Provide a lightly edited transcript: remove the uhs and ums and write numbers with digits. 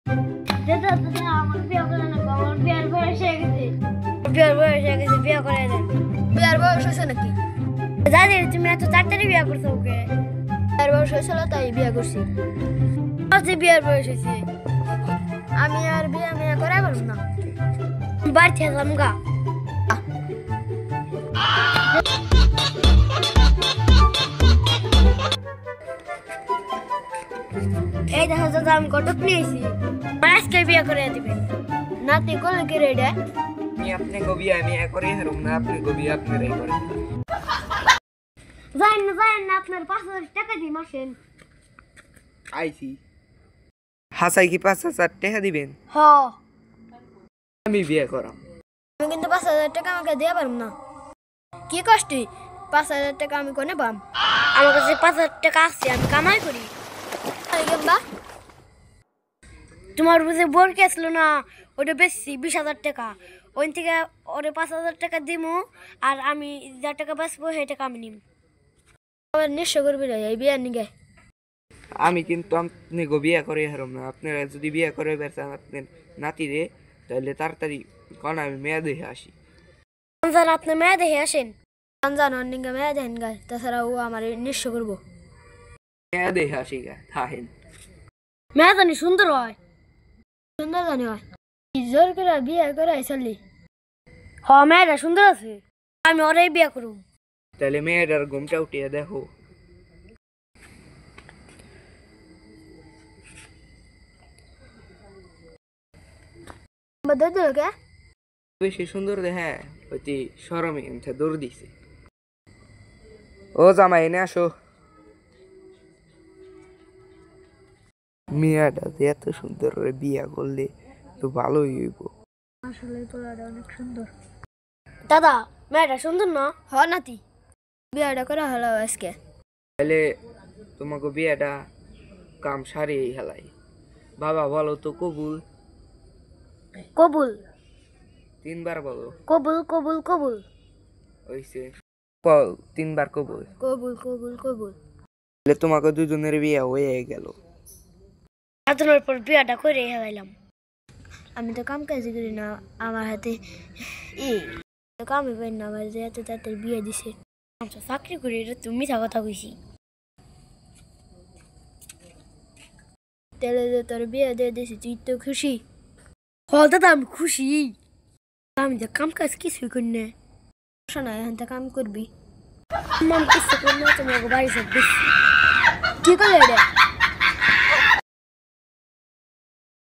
দাদা দাদা আমার বিয়ে করে না, আমার বিয়ের বয়স হয়ে গেছে। বিয়ের বয়স হয়ে গেছে, বিয়ে করে দেন। বিয়ার বয়স হয়েছে নাকি? দাদি তুমি এত তাড়াতাড়ি বিয়ে করছো ওকে? বিয়ার বয়স হয়েছিল তাই বিয়ে করছি। আজকে বিয়ের বয়স হয়েছে, আমি আর বিয়ে করা পারবো না। বাড়ি থেকে গা। এই দেখো দাদা আমি কটক নিয়েছি, আজকে বিয়ে করে দিবেন। নাতি করলে কি রেডে? আমি আপনি কবি আমি করে হারুম না, আপনি কবি আপনারাই করেন। যাই না আপনার 5,000 টাকা দিই মাসেন। আইছি হাসাই কি 5,000 টাকা দিবেন? হ আমি বিয়ে করাম। আমি কিন্তু 5,000 টাকা আমাকে দিয়ে পারবো না। কি কষ্ট 5,000 টাকা আমি কোনে পাম? আমার কাছে 5,000 টাকা আছে, আমি কামাই করি। কিংবা তোমার বুঝে বোর গেছিল না, ওটা বেশি 20,000 টাকা, ওই থেকে ওরে 5,000 টাকা দিমু, আর আমি যা টাকা বাঁচবো সেই টাকা আমি নিম। আমার নিশ্চয় করবি রে এই বিয়ার নিগে। আমি কিন্তু আপনি গো বিয়ে করে হারুম না। আপনারা যদি বিয়ে করে বেরছেন আপনার নাতিরে, তাহলে তাড়াতাড়ি কোন আমি মেয়ে দেখে আসি। স্যার আপনি মেয়ে দেখে আসেন। জানোয়ার নিগে মেয়ে দেন গায়ে, তাছাড়া ও আমার নিশ্চয় করবো। মেয়ে দেখে আসি গা থাহেন। মেয়ে জানি সুন্দর হয়। সুন্দর জানি হয়, জোর করে বিয়ে করে চললি। হ মেয়েটা সুন্দর আছে, আমি ওরাই বিয়ে করব। তাহলে মেয়েটার ঘুমটা উঠিয়ে দেখো। কে বেশি সুন্দর দেখে ওইটি সরমে দৌড় দিছে। ও জামাই এনে আসো। মেয়েটা যে এত সুন্দর করে বিয়া করলে তো ভালোই হইব। আসলে পোলাটা অনেক সুন্দর। দাদা মেয়েটা সুন্দর না? হ নাতি, বিয়েটা করে হলো আজকে। তাহলে তোমাকে বিয়েটা কাম সারিয়ে হেলাই। বাবা বলো তো কবুল? কবুল 3 বার বলো। কবুল কবুল কবুল। হইছে 3 বার কবুল। কবুল কবুল কবুল। তাহলে তোমাকে দুজনের বিয়ে হয়ে গেল। এতদিনের পর বিয়েটা করে হেলাইলাম। আমি তো কাম কাজ করি না, আমার হাতে কামই পাই না, আমার যে এত তাড়াতাড়ি বিয়ে দিছে। আচ্ছা চাকরি করি, এটা তুমি মিথ্যা কথা কইছি। তাহলে যে তোর বিয়ে দিয়ে দিছি তুই তো খুশি? হ দাদা আমি খুশি, আমি তো কাম কাজ কিছুই করি না। শোনা এখন তো কাম করবি। আমার কিছু করি না, তোমাকে বাড়ি সব বেশি। কি করলে রে?